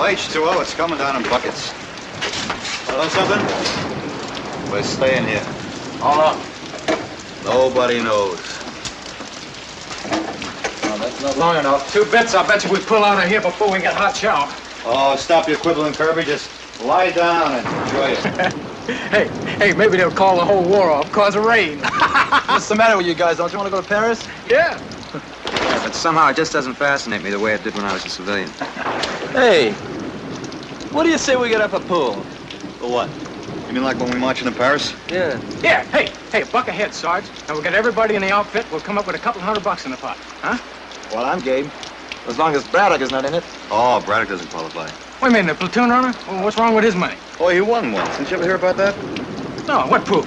H2O, it's coming down in buckets. Know something? We're staying here. How long? Nobody knows. Oh, that's not long enough. 2 bits, I bet you we pull out of here before we get hot shower. Oh, stop your quibbling, Kirby. Just lie down and enjoy it. Hey, maybe they'll call the whole war off cause of rain. What's the matter with you guys? Don't you want to go to Paris? Yeah. Yeah, but somehow it just doesn't fascinate me the way it did when I was a civilian. Hey, what do you say we get up a pool? For what? You mean like when we march into Paris? Yeah. Yeah, hey, a buck ahead, Sarge. And we'll get everybody in the outfit. We'll come up with a couple $100 in the pot. Huh? Well, I'm game. As long as Braddock is not in it. Oh, Braddock doesn't qualify. Wait a minute, the platoon runner? Well, what's wrong with his money? Oh, he won once. Didn't you ever hear about that? No, what pool?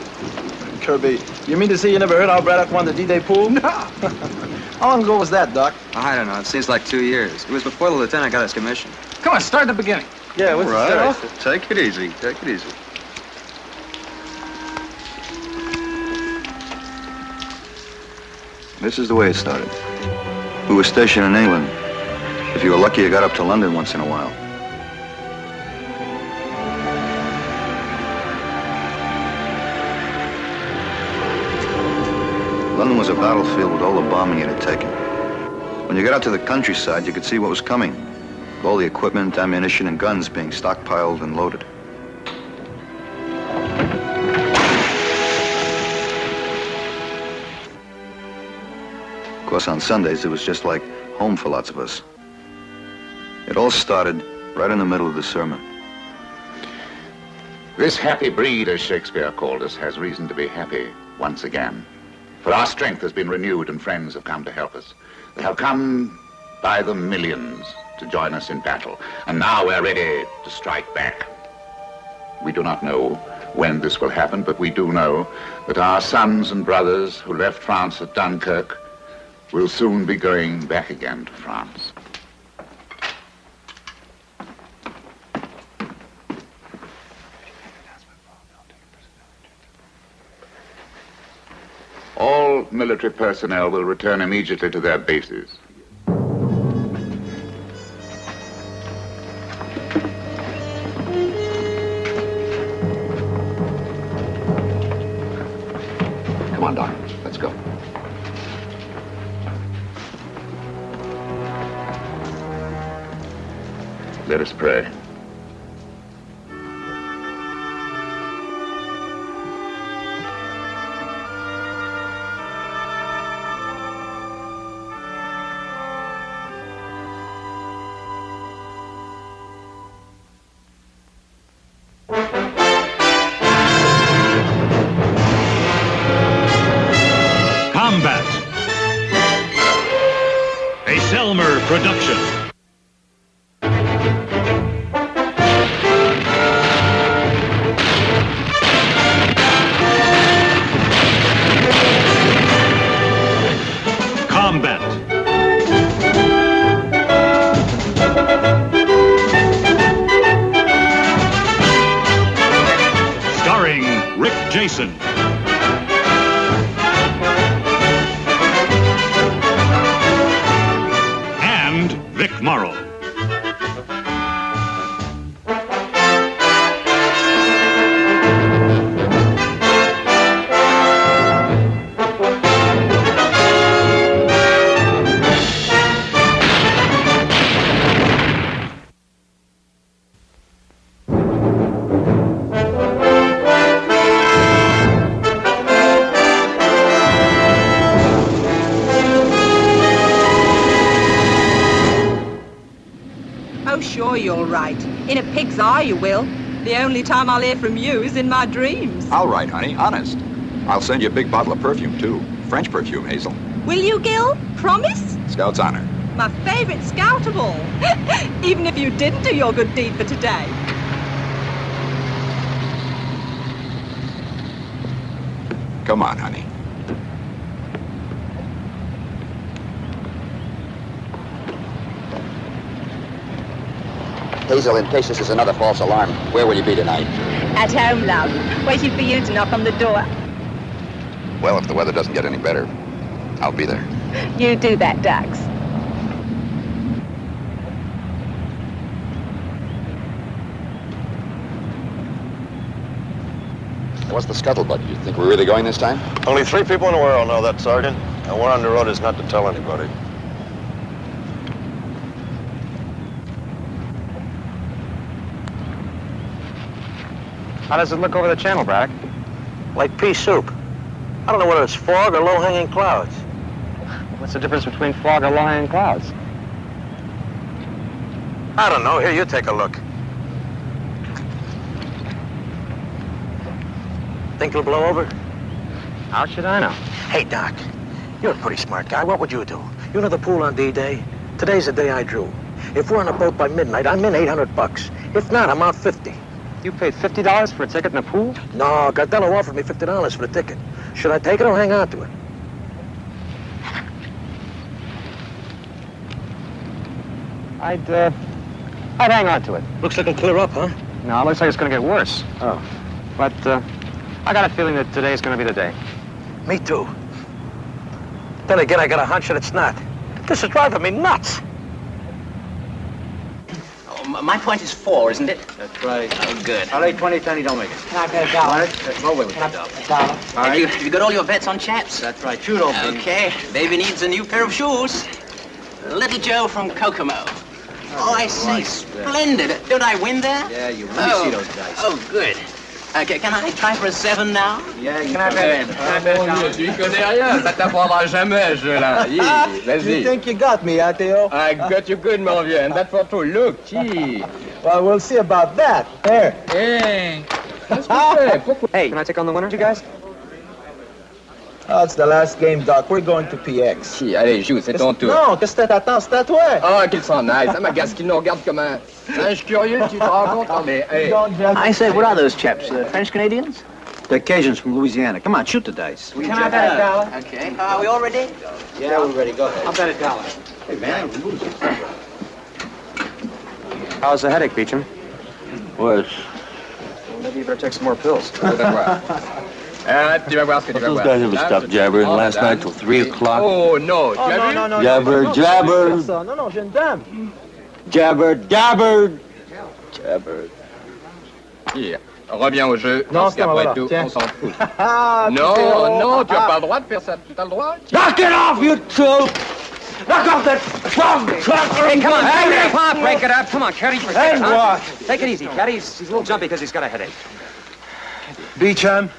Kirby, you mean to say you never heard how Braddock won the D-Day pool? No. How long ago was that, Doc? I don't know. It seems like 2 years. It was before the lieutenant got his commission. Come on, start at the beginning. Yeah, what's Right. the off? Take it easy. Take it easy. This is the way it started. We were stationed in England. If you were lucky, you got up to London once in a while. London was a battlefield with all the bombing it had taken. When you got out to the countryside, you could see what was coming. All the equipment, ammunition, and guns being stockpiled and loaded. Of course, on Sundays, it was just like home for lots of us. It all started right in the middle of the sermon. This happy breed, as Shakespeare called us, has reason to be happy once again. For our strength has been renewed and friends have come to help us. They have come by the millions to join us in battle. And now we're ready to strike back. We do not know when this will happen, but we do know that our sons and brothers who left France at Dunkirk will soon be going back again to France. All military personnel will return immediately to their bases. Come on, Doc. Let's go. Let us pray. Combat. A Selmer production. Combat. Starring Rick Jason. And Vic Morrow. Oh, sure, you're right. In a pig's eye, you will. The only time I'll hear from you is in my dreams. All right, honey, honest. I'll send you a big bottle of perfume, too. French perfume, Hazel. Will you, Gil? Promise? Scout's honor. My favorite scout of all. Even if you didn't do your good deed for today. Come on, honey. Hazel, in case this is another false alarm, where will you be tonight? At home, love. Waiting for you to knock on the door. Well, if the weather doesn't get any better, I'll be there. You do that, Dax. What's the scuttlebutt? You think we're really going this time? Only 3 people in the world know that, Sergeant. And we're on the road is not to tell anybody. How does it look over the channel, Braddock? Like pea soup. I don't know whether it's fog or low-hanging clouds. What's the difference between fog and low-hanging clouds? I don't know. Here, you take a look. Think it'll blow over? How should I know? Hey, Doc, you're a pretty smart guy. What would you do? You know the pool on D-Day? Today's the day I drew. If we're on a boat by midnight, I'm in $800. If not, I'm out 50. You paid $50 for a ticket in the pool? No, Gardello offered me $50 for the ticket. Should I take it or hang on to it? I'd hang on to it. Looks like it'll clear up, huh? No, it looks like it's going to get worse. Oh. But I got a feeling that today's going to be the day. Me too. Then again, I got a hunch that it's not. This is driving me nuts. My point is 4, isn't it? That's right. Oh, good. I'll lay 20, 10, don't make it. Can I pay a dollar? No way with a dollar. All right. Have you got all your bets on chaps? That's right. Shoot open. Okay. Baby needs a new pair of shoes. Little Joe from Kokomo. Oh, I say, splendid. Don't I win there? Yeah, you win. Let me see those dice. Oh, good. Okay, can I try for a 7 now? Yeah, you can. Tu y connais rien, ça t'apprendra jamais, ce là. Vas-y. You think you got me, huh, Theo? I got you good, mon vieux, and that for two. Look, gee. Well, we'll see about that. Here. Hey. Hey, can I take on the winner, you guys? Oh, it's the last game, Doc. We're going to PX. Si, allez, joue, c'est ton tour. Non, qu'est-ce que t'attends? C'est à toi. Ah, qu'il s'en aille. Ça m'agace qu'il nous regarde comme un singe curieux, tu te rends compte? Non, mais, hey. I say, what are those chaps? French-Canadians? They're Cajuns from Louisiana. Come on, shoot the dice. Can I bet a dollar? Okay. Are we all ready? Yeah, we're ready. Go ahead. I'll bet a dollar. Hey, man, we're losing. How's the headache, Beecham? Worse. Well, maybe you better take some more pills. Tu vas voir ce que tu vas voir. Those guys haven't stopped jabbering last night till 3 o'clock. Oh, no. Tu as vu? Non, Jabber, jabber. Non, non, j'ai une dame. Jabber, jabber. Jabber. Hier, reviens au jeu. Non, parce c'est qu'après voilà. tout, Tiens. on s'en fout. Ah, Non, tu n'as pas le droit de faire ça. Tu as le droit? Knock it off, you two! Knock off that plum trucker! Hey, come on, come on, break it up. Come on, Caddie, for And what? Take it easy, Caddie. He's a little jumpy because he's got a headache. Beecham,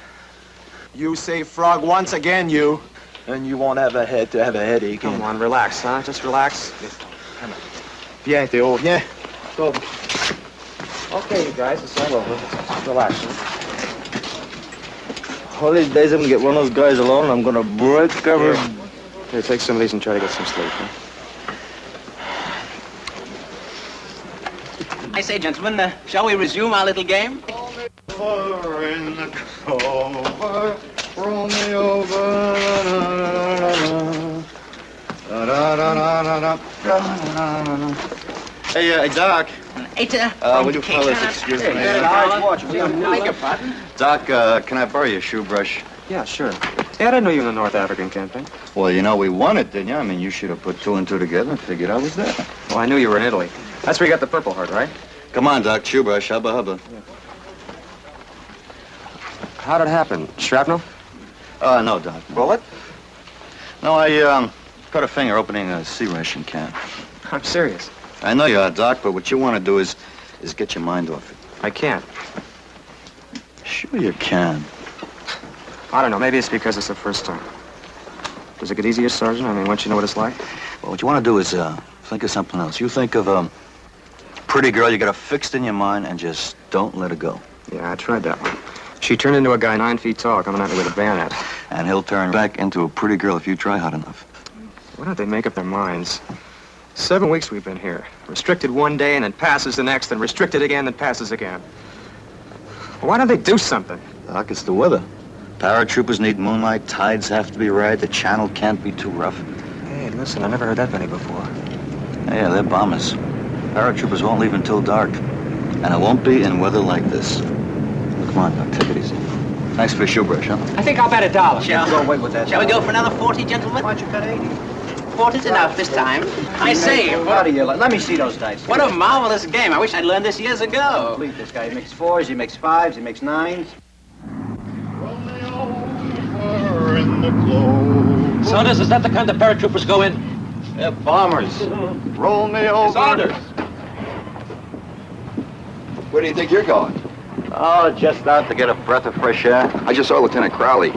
you say frog once again, you, and you won't have a headache. Come on, relax, huh? Just relax. Viens, Theo, viens. Go. Okay, you guys, it's all over. Just relax. One of these days I'm gonna get one of those guys alone and I'm gonna break every... Here, take some of these and try to get some sleep, huh? I say, gentlemen, shall we resume our little game? In the cover, roll me over. Hey, Doc. Will you fellas excuse me? Doc, can I borrow your shoe brush? Yeah, sure. Hey, I didn't know you were in the North African campaign. Well, you know, we won it, didn't you? I mean, you should have put 2 and 2 together and figured I was there. Well, I knew you were in Italy. That's where you got the Purple Heart, right? Come on, Doc, shoe brush, hubba hubba. Yeah. How'd it happen? Shrapnel? No, Doc. Bullet? No, I cut a finger opening a sea ration can. I'm serious. I know you are, Doc, but what you want to do is get your mind off it. I can't. Sure you can. I don't know. Maybe it's because it's the first time. Does it get easier, Sergeant? I mean, once you know what it's like? Well, what you want to do is think of something else. You think of a pretty girl you got her fixed in your mind and just don't let her go. Yeah, I tried that one. She turned into a guy 9 feet tall coming at me with a bayonet. And he'll turn back into a pretty girl if you try hard enough. Why don't they make up their minds? 7 weeks we've been here. Restricted one day and then passes the next, then restricted again, then passes again. Why don't they do something? Doc, it's the weather. Paratroopers need moonlight, tides have to be right, the channel can't be too rough. Hey, listen, I never heard that many before. Yeah, they're bombers. Paratroopers won't leave until dark. And it won't be in weather like this. Come on, Doc, take it easy. Thanks for the shoe brush, huh? I think I'll bet $1. Shall Go away with that. we go for another 40, gentlemen? Why don't you bet 80? 40's enough this time. I say, Out of here. Let me see those dice. what a marvelous game. I wish I'd learned this years ago. Complete this guy. He makes 4s, he makes 5s, he makes 9s. Saunders, is that the kind of paratroopers go in? They're bombers. Roll me over. Saunders! Where do you think you're going? Oh, just out to get a breath of fresh air. I just saw Lieutenant Crowley.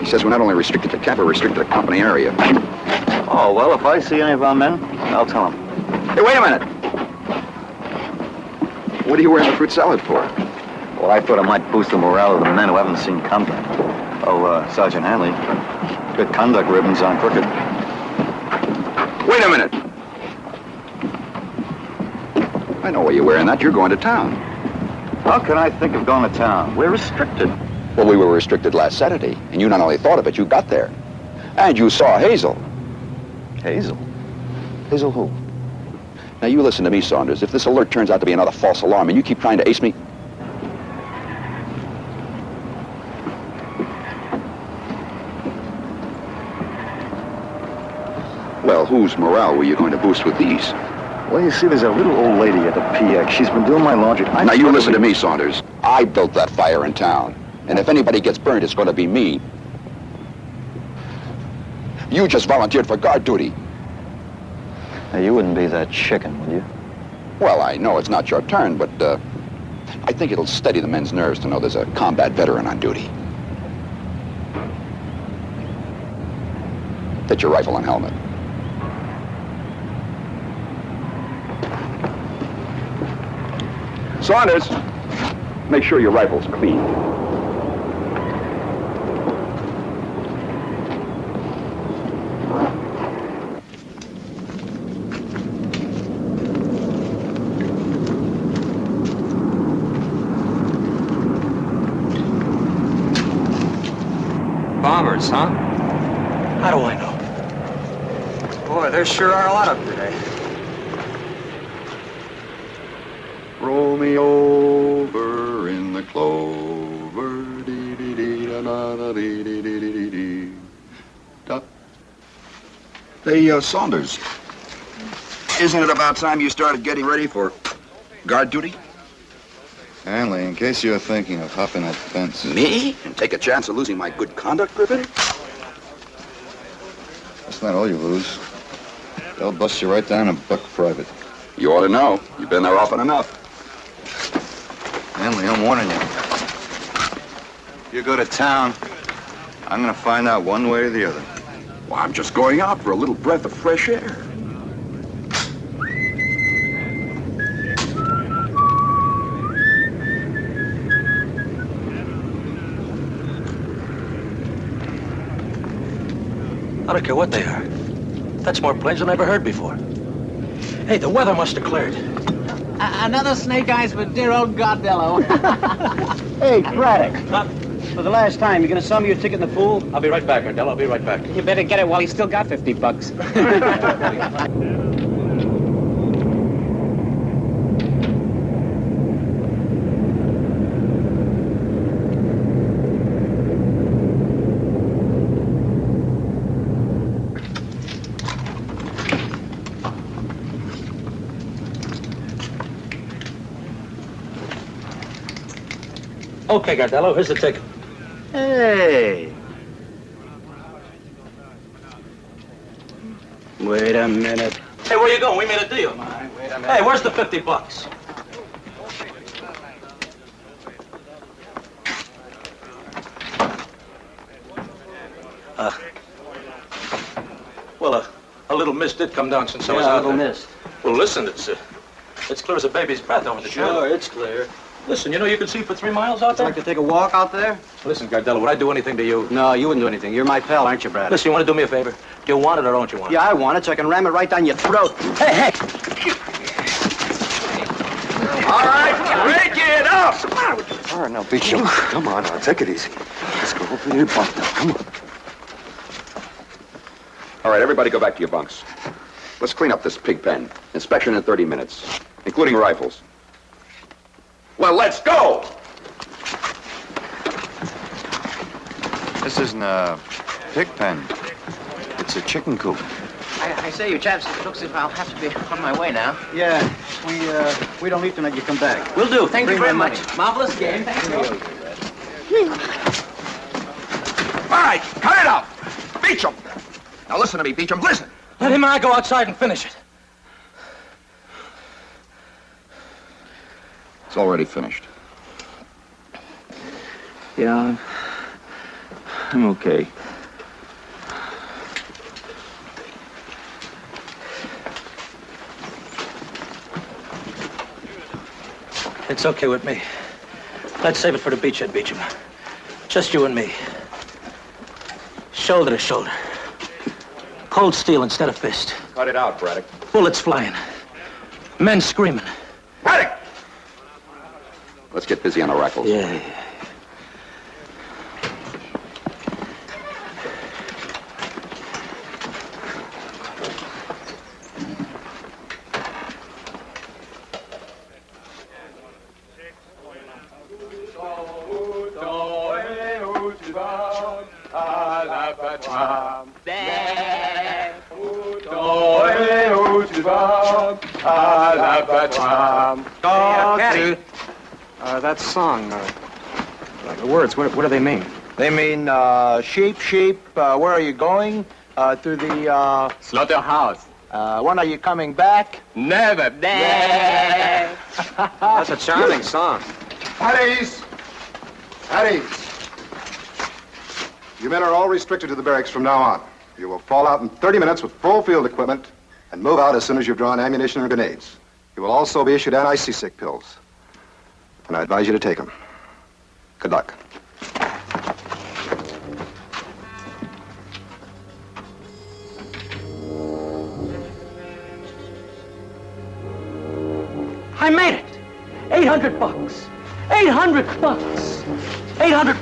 He says we're not only restricted to camp, we're restricted to company area. Oh, well, if I see any of our men, I'll tell them. Hey, wait a minute. What are you wearing the fruit salad for? Well, I thought it might boost the morale of the men who haven't seen combat. Oh, Sergeant Hanley, good conduct ribbons on crooked. Wait a minute. I know why you're wearing that. You're going to town. How can I think of going to town? We're restricted. Well, we were restricted last Saturday, and you not only thought of it, you got there. And you saw Hazel. Hazel? Hazel who? Now, you listen to me, Saunders. If this alert turns out to be another false alarm and you keep trying to ace me... Well, whose morale were you going to boost with these? Well, you see, there's a little old lady at the PX. She's been doing my laundry. Now, you listen to me, Saunders. I built that fire in town. And if anybody gets burned, it's going to be me. You just volunteered for guard duty. Now, you wouldn't be that chicken, would you? Well, I know it's not your turn, but I think it'll steady the men's nerves to know there's a combat veteran on duty. Get your rifle and helmet. Saunders, make sure your rifle's clean. Bombers, huh? How do I know? Boy, there sure are a lot of them today. Roll me over in the clover, dee dee dee da da da dee dee dee dee dee da. Hey, Saunders, isn't it about time you started getting ready for guard duty? Hanley, in case you're thinking of hopping that fence. Me? And take a chance of losing my good conduct ribbon? That's not all you lose. They'll bust you right down and buck private. You ought to know. You've been there often enough. Hanley, I'm warning you. You go to town, I'm gonna find out one way or the other. Well, I'm just going out for a little breath of fresh air. I don't care what they are. That's more planes than I ever heard before. Hey, the weather must have cleared. Another snake eyes for dear old Godello. Hey, Braddock. For the last time, you gonna sell me your ticket in the pool? I'll be right back, Ardell. I'll be right back. You better get it while he's still got $50. Okay, Gardello, here's the ticket. Hey. Wait a minute. Hey, where you going? We made a deal. Hey, where's the $50? Well, a little mist did come down since I was out a little there. mist. Well, listen, it's clear as a baby's breath over the Sure, it's clear. Listen, you know you can see for 3 miles out there? Like to take a walk out there? Listen, Gardello, would I do anything to you? No, you wouldn't do anything. You're my pal, aren't you, Brad? Listen, you want to do me a favor? Do you want it or don't you want it? Yeah, I want it so I can ram it right down your throat. Hey, hey! All right, break it up! All right, now, beat you. Come on, now, take it easy. Let's go over your bunk now. Come on. All right, everybody go back to your bunks. Let's clean up this pig pen. Inspection in 30 minutes, including rifles. Well, let's go! This isn't a pig pen. It's a chicken coop. I say, you chaps, it looks as if I'll have to be on my way now. Yeah, we don't leave tonight. You come back. Will do. Thank you Bring very my much. money. Marvelous game. Thank you. All right, cut it out! Beecham! Now listen to me, Beecham, listen! Let him and I go outside and finish it. It's already finished. Yeah, I'm okay. It's okay with me. Let's save it for the beachhead, Beecham. Just you and me. Shoulder to shoulder. Cold steel instead of fist. Cut it out, Braddock. Bullets flying. Men screaming. Braddock! Let's get busy on the rifles. Yeah. That song, the words, what do they mean? They mean, sheep, sheep, where are you going? To the, Slaughterhouse. When are you coming back? Never. That's a charming song. Caddies! Caddies! You men are all restricted to the barracks from now on. You will fall out in 30 minutes with full field equipment and move out as soon as you've drawn ammunition and grenades. You will also be issued anti-seasick pills. And I advise you to take them. Good luck. I made it! $800. 800 bucks. 800.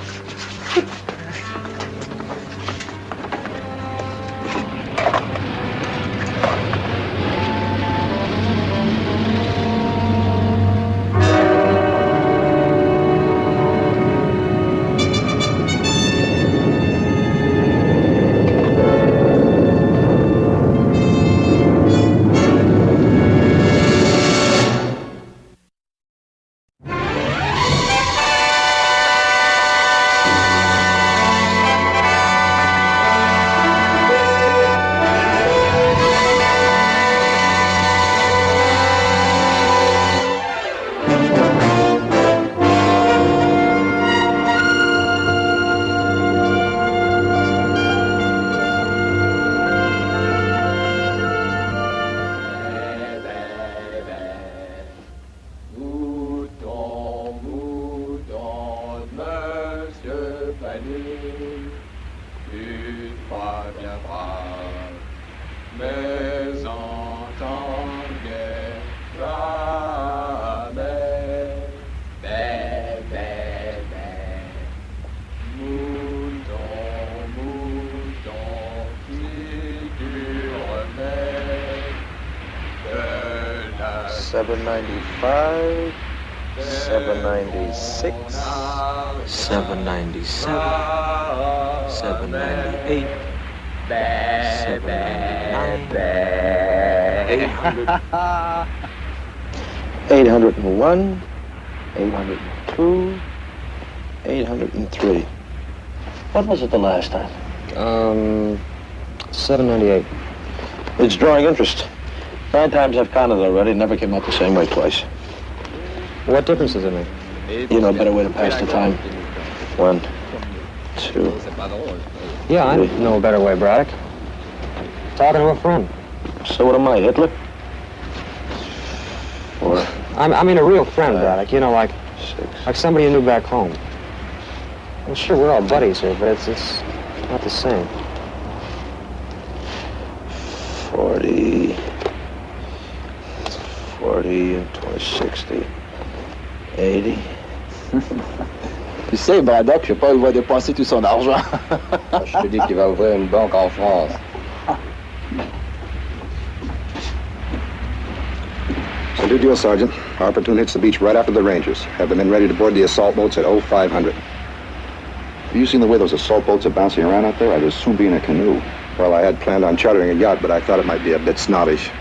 $795, $796, $797, $798, $800, $801, $802, $803. What was it the last time? $798. It's drawing interest. 9 times I've counted already. It never came out the same way twice. What difference does it make? You know a better way to pass the time. 1, 2. Yeah, I know a better way, Braddock. Talking to a friend. So what am I, Hitler? 4. I mean a real friend, Braddock. You know, like 6. like somebody you knew back home. Well, sure, we're all buddies here, but it's not the same. 40, 40 and 20, 60, 80. Tu sais, Braddock, je sais pas où il va dépenser tout son argent. Je te dis qu'il va ouvrir une banque en France. do deal, Sergeant. Our platoon hits the beach right after the Rangers. Have the men ready to board the assault boats at 0500. Have you seen the way those assault boats are bouncing around out there? I'd as soon be in a canoe. Well, I had planned on chartering a yacht, but I thought it might be a bit snobbish.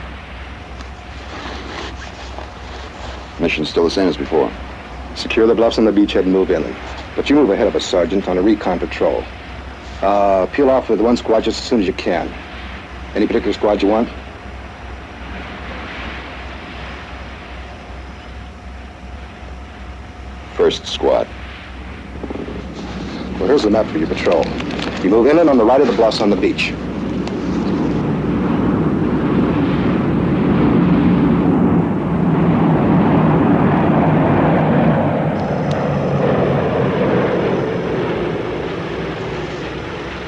Mission's still the same as before. Secure the bluffs on the beachhead and move inland. But you move ahead of us, Sergeant, on a recon patrol. Peel off with one squad just as soon as you can. Any particular squad you want? First squad. Well, here's the map for your patrol. You move inland on the right of the bluffs on the beach.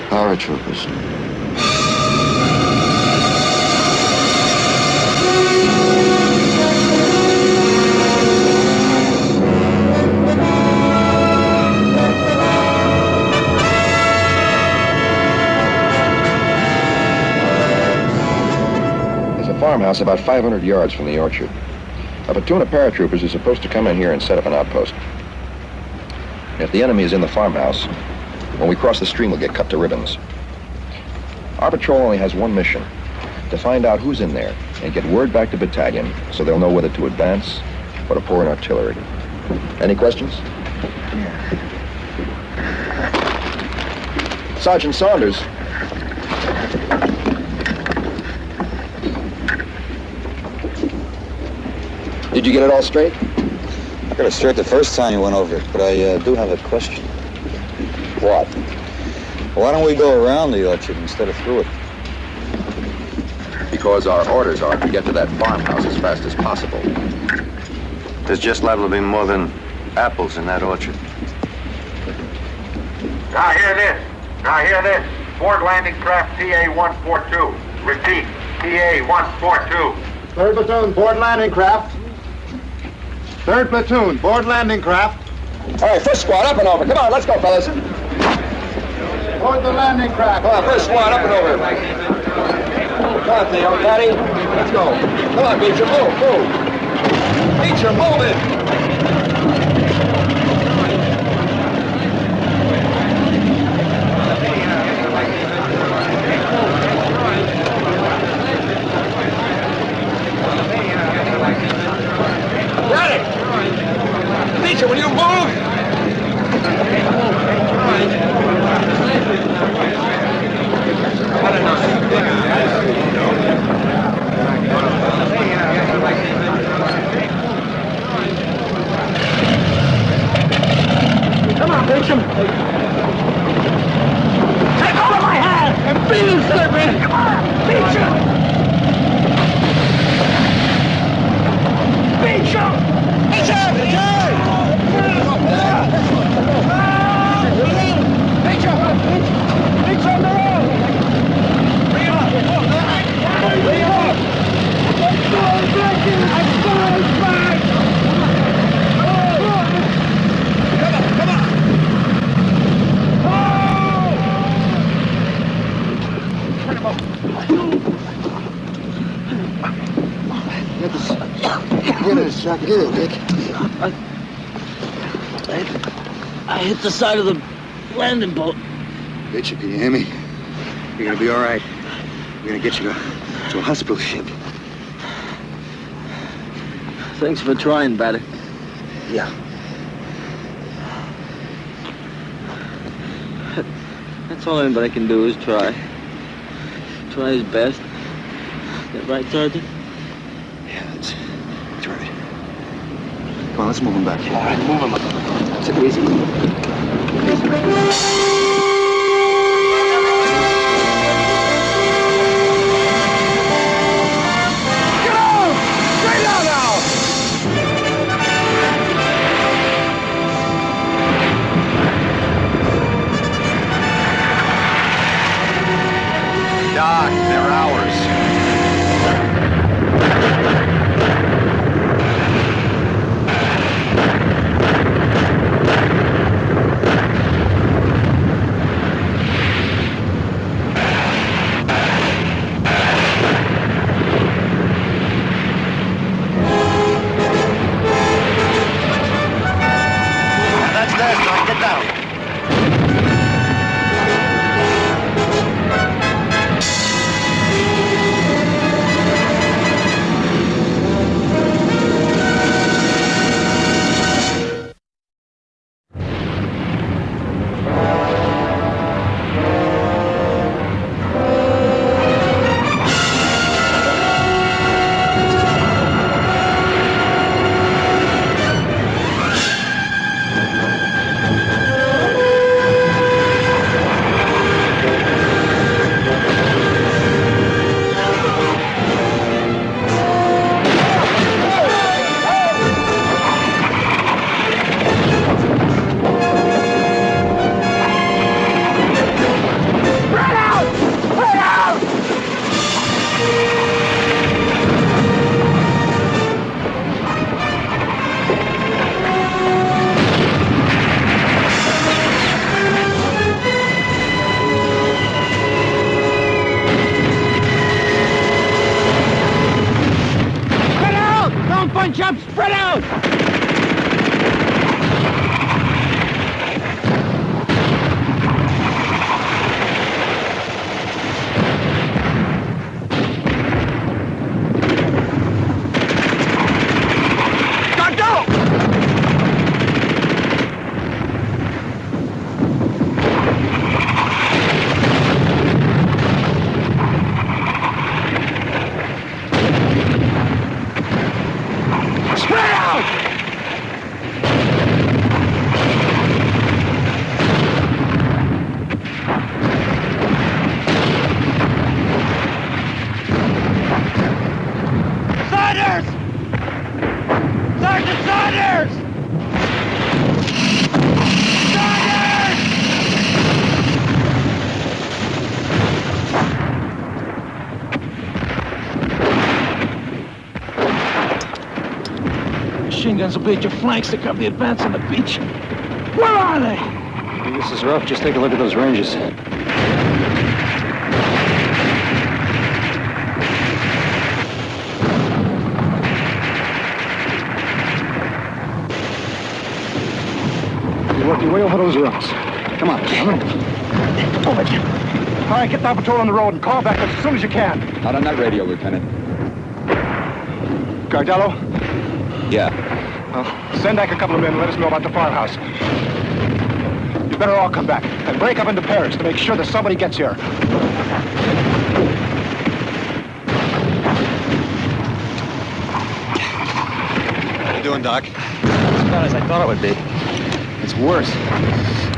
Paratroopers. Farmhouse about 500 yards from the orchard. A platoon of paratroopers is supposed to come in here and set up an outpost. If the enemy is in the farmhouse, when we cross the stream, we'll get cut to ribbons. Our patrol only has one mission: to find out who's in there and get word back to battalion so they'll know whether to advance or to pour in artillery. Any questions? Yeah. Sergeant Saunders. Did you get it all straight? I got it straight the first time you went over it, but I do have a question. What? Why don't we go around the orchard instead of through it? Because our orders are to get to that farmhouse as fast as possible. There's just liable to be more than apples in that orchard. Now hear this. Now hear this. Board landing craft TA-142. Repeat, TA-142. Third platoon, board landing craft. Third platoon, board landing craft. All right, first squad, up and over. Come on, let's go, fellas. Board the landing craft. Come on, first squad, up and over. Come on, Theo, Caddie. Let's go. Come on, Beecher, move, move. Beecher, move it. Braddock! Beecher, will you move? Come on, Beecham. Take hold of my hand and beat him, Serpent. Come on, Beecham. Beecham. Beecham. Beecham, the road. Bring him up. Bring him up. Let's go, Beecham. Let's go, back. Come on. Get it, Chuck. Get it, Dick. I hit the side of the landing boat. Bitch, can you hear me? You're gonna be all right. We're gonna get you to a hospital ship. Thanks for trying, Braddock. Yeah. That's all anybody can do is try. Try his best. That right, Sergeant? Yeah, that's right. Come on, let's move him back. All right, move him up. Take it easy. Doc, they're ours. guns will be at your flanks to cover the advance on the beach. Where are they? This is rough. Just take a look at those ranges. You work your way over those rocks. Come on, Over here. All right, get that patrol on the road and call back as soon as you can. Not on that radio, Lieutenant. Gardello? Yeah. Well, send back a couple of men and let us know about the farmhouse. You better all come back and break up into pairs to make sure that somebody gets here. How you doing, Doc? As bad as I thought it would be. It's worse.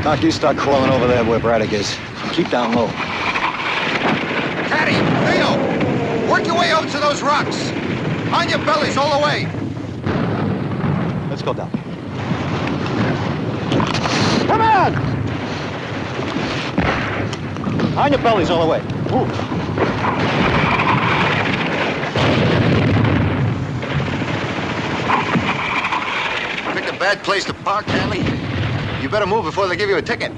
Doc, you start crawling over there where Braddock is. Keep down low. Caddie, Leo, work your way over to those rocks. On your bellies all the way. Let's go, Doc. Come on! On your bellies all the way. Move. Picked a bad place to park, Hanley. You better move before they give you a ticket.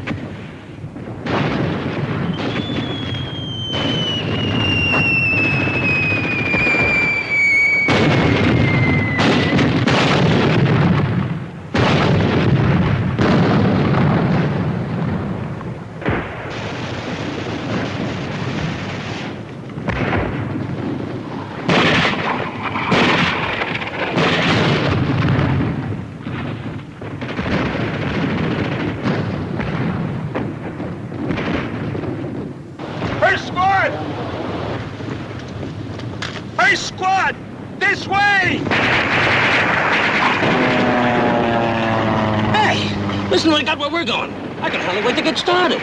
Listen, I got where we're going. I can hardly wait to get started.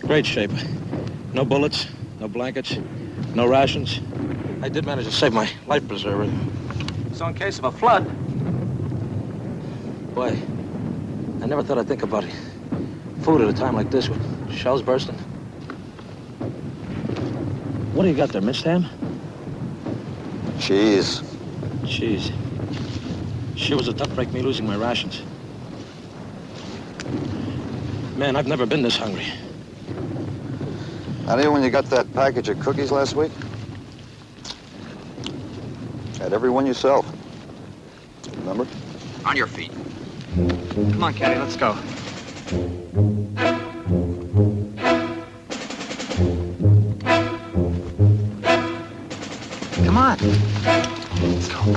Great shape. No bullets, no blankets, no rations. I did manage to save my life preserver. So in case of a flood. Boy, I never thought I'd think about it. Food at a time like this with shells bursting. What do you got there, minced ham? Cheese. Cheese. Sure was a tough break, me losing my rations. Man, I've never been this hungry. I knew when you got that package of cookies last week. Had every one yourself. Remember? On your feet. Come on, Caddie, let's go. Come on. Let's go.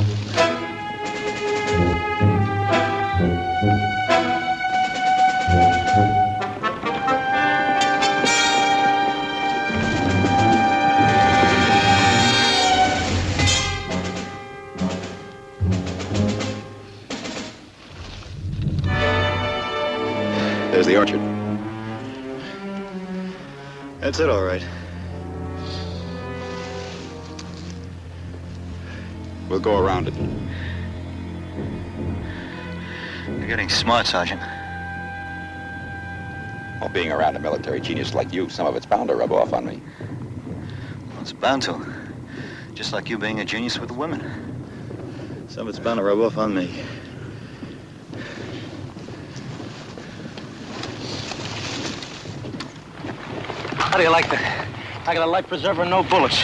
There's the orchard. That's it, all right. We'll go around it. You're getting smart, Sergeant. Well, being around a military genius like you, some of it's bound to rub off on me. Well, it's bound to. Just like you being a genius with the women. Some of it's bound to rub off on me. How do you like that? I got a life preserver and no bullets.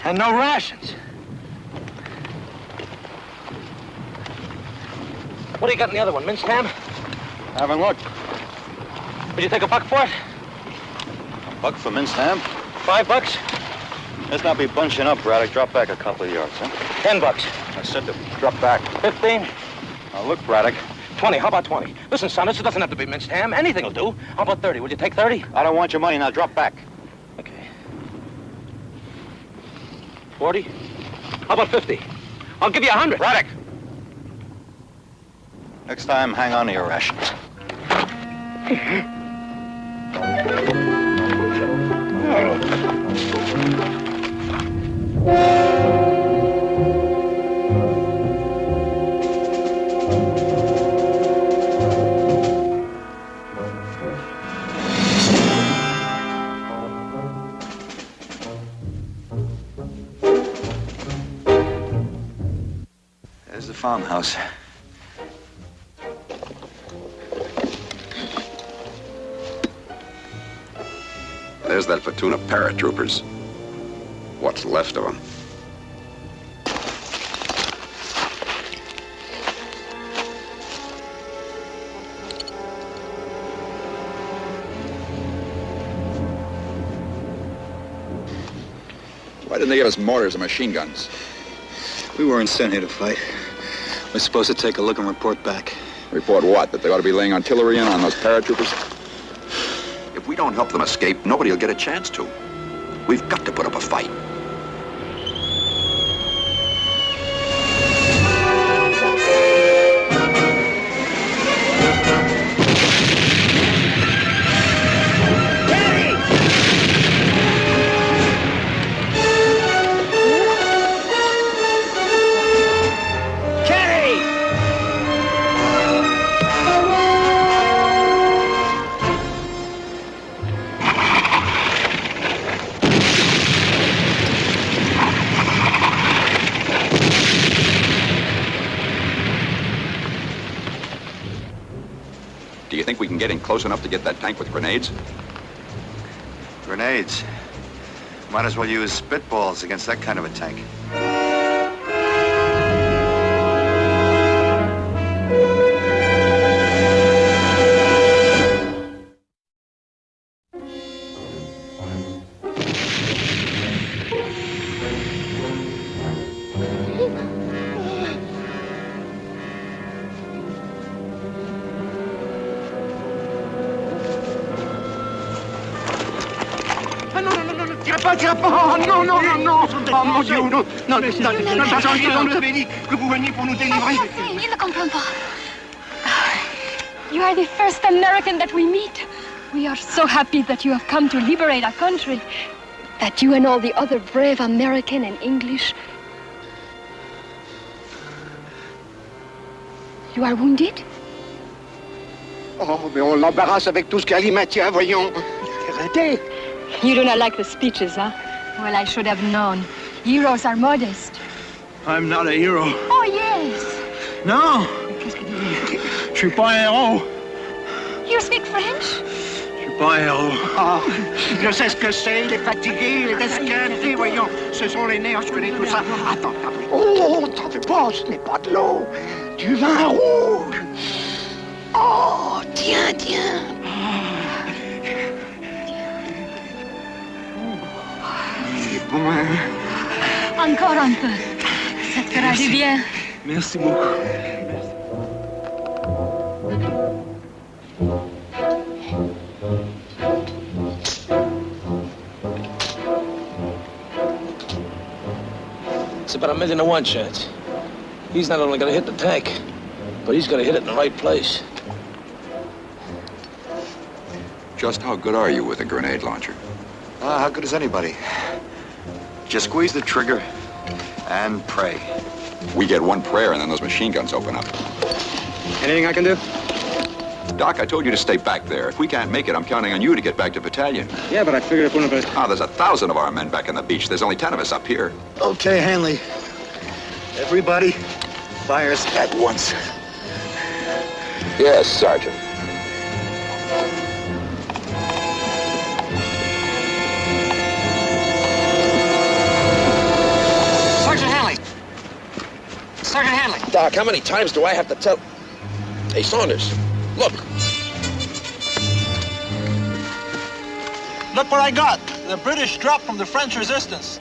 And no rations. What do you got in the other one? Minced ham? Haven't looked. Would you take a buck for it? A buck for minced ham? $5? Let's not be bunching up, Braddock. Drop back a couple of yards, huh? $10. I said to drop back. 15? Now look, Braddock. 20. How about 20? Listen, Saunders, it doesn't have to be minced ham. Anything will do. How about 30? Will you take 30? I don't want your money. Now drop back. Okay. 40? How about 50? I'll give you 100. Braddock! Next time, hang on to your rations. There's the farmhouse. There's that platoon of paratroopers. What's left of them. Why didn't they give us mortars and machine guns? We weren't sent here to fight. We're supposed to take a look and report back. Report what? That they ought to be laying artillery in on those paratroopers? If we don't help them escape, nobody will get a chance to. We've got to put up a fight. Do you think we can get in close enough to get that tank with grenades? Grenades? Might as well use spitballs against that kind of a tank. Tire pas! Non, non, non, non! Oh mon Dieu, non! Non, non, on nous avait dit que vous veniez pour nous délivrer. Il ne comprend pas. You are the first American that we meet. We are so happy that you have come to liberate our country. That you and all the other brave American and English. You are wounded? Oh, mais on l'embarrasse avec tout ce qu'elle y maintient, voyons. Arrêtez! You do not like the speeches, huh? Well, I should have known. Heroes are modest. I'm not a hero. Oh, yes. Non! Je suis pas un héros. You speak French? Je suis pas un héros. Ah, je sais ce que c'est, il est fatigué, il est esquinté, voyons. Ce sont les nerfs, je connais tout ça. Attends, attends. Oh, t'en fais pas, ce n'est pas de l'eau. Du vin rouge. Oh, tiens, tiens. Encore un peu. Ça te fera du bien. Merci beaucoup. It's about 1,000,000 chance. He's not only gonna hit the tank, but he's gonna hit it in the right place. Just how good are you with a grenade launcher? How good is anybody? Just squeeze the trigger and pray. We get one prayer and then those machine guns open up. Anything I can do? Doc, I told you to stay back there. If we can't make it, I'm counting on you to get back to battalion. Yeah, but I figured if one of us... Ah, there's 1,000 of our men back on the beach. There's only 10 of us up here. Okay, Hanley. Everybody fires at once. Yes, Sergeant. Sergeant Hanley! Sergeant Hanley! Doc, how many times do I have to tell... Hey, Saunders, look. Look what I got. The British dropped from the French resistance.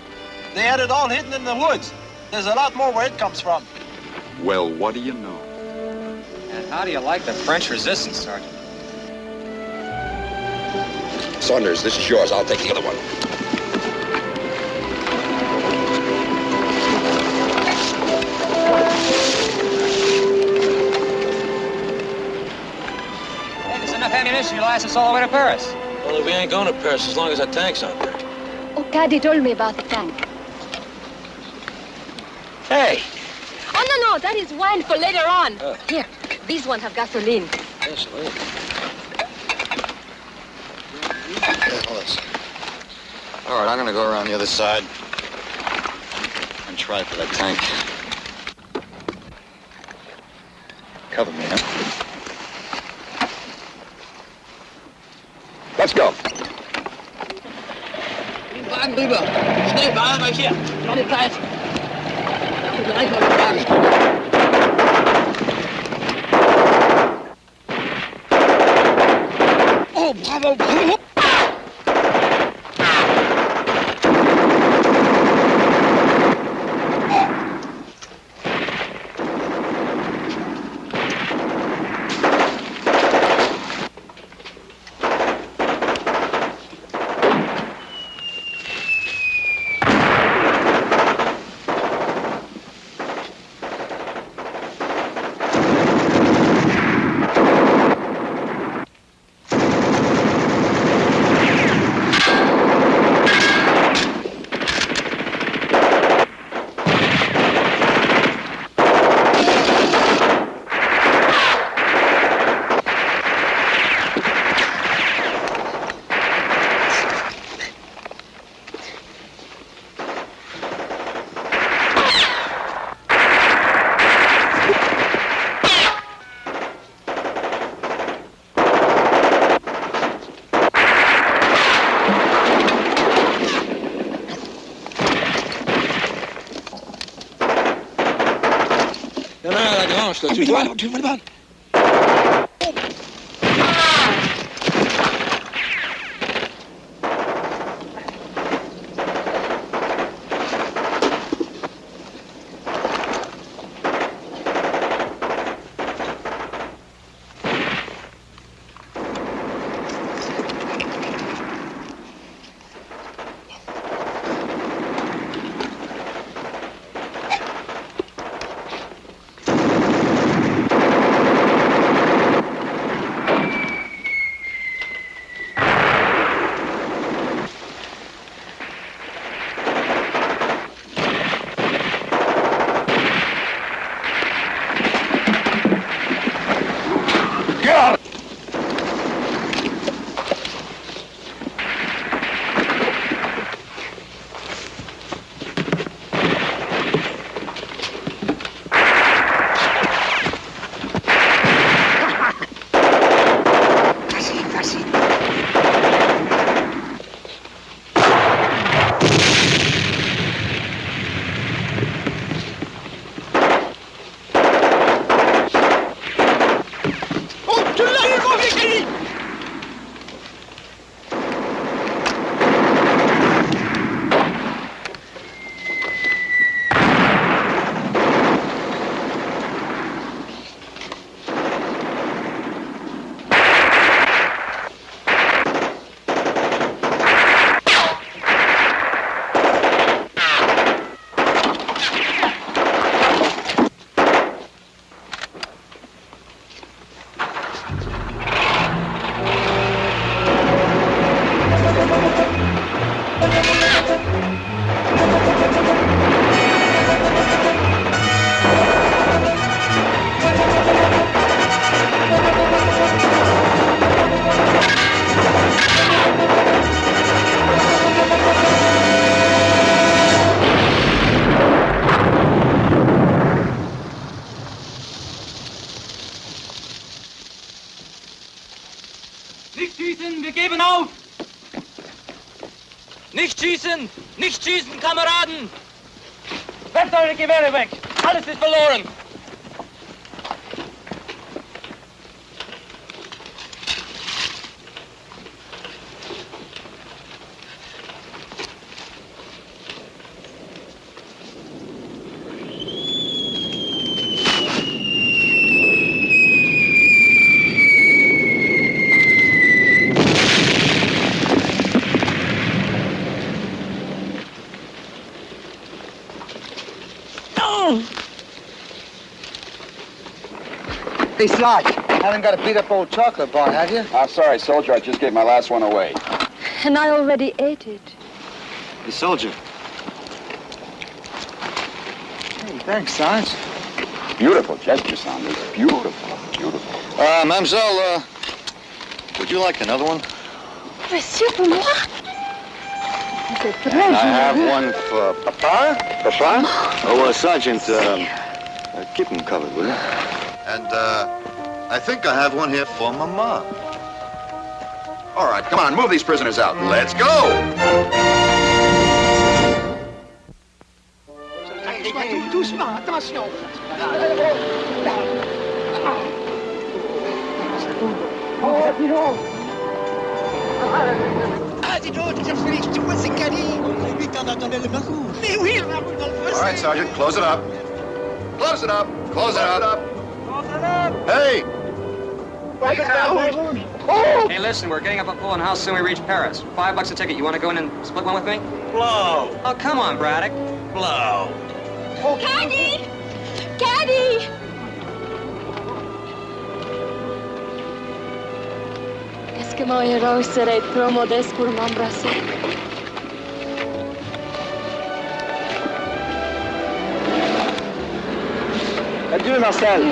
They had it all hidden in the woods. There's a lot more where it comes from. Well, what do you know? And how do you like the French resistance, Sergeant? Saunders, this is yours. I'll take the other one. Hey, there's enough ammunition to last us all the way to Paris. Well, we ain't going to Paris as long as our tank's out there. Oh, Caddie told me about the tank. Hey! Oh, no, that is wine for later on. Here, these ones have gasoline. Gasoline? All right, I'm gonna go around the other side and try for that tank. Cover me, huh? Let's go. Wagen rüber. Schnell, beeilt euch hier. Keine Zeit. Gleich mal den Wagen. Oh, bravo, bravo. Tu vas le Geben auf! Nicht schießen! Nicht schießen, Kameraden! Werft eure Gewehre weg! Alles ist verloren! Hey, Sarge, haven't got a beat-up old chocolate bar, have you? I'm sorry, soldier. I just gave my last one away. And I already ate it. Hey, soldier. Hey, thanks, Sarge. Beautiful gesture, Saunders. Beautiful, beautiful. Mademoiselle, would you like another one? Monsieur, pour moi? C'est très And I have généreux. one for Papa. Papa? Oh, Sergeant, keep him covered, will you? And, I think I have one here for Mama. All right, come on, move these prisoners out. Let's go! Doucement, attention. Ah, dis donc, déjà Félix, tu vois, c'est Caddie. C'est lui qui en attendait le baroud. Mais oui, le baroud dans le fossé. All right, Sergeant, close it up. Close it up. Close it up. Hey! Hey, listen, we're getting up a pole and how soon we reach Paris. $5 a ticket. You want to go in and split one with me? Blow! Oh, come on, Braddock. Blow! Caddie! Caddie! Est-ce que mon héros serait trop modeste pour m'embrasser? Adieu, Marcel.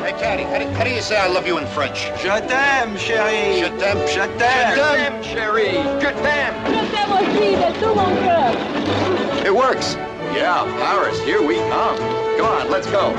Hey, Caddie, how do you say I love you in French? Je t'aime, chérie. Je t'aime. Je t'aime. Je t'aime, chérie. Je t'aime. Je t'aime aussi de tout mon cœur. It works. Yeah, Paris, here we come. Come on, let's go.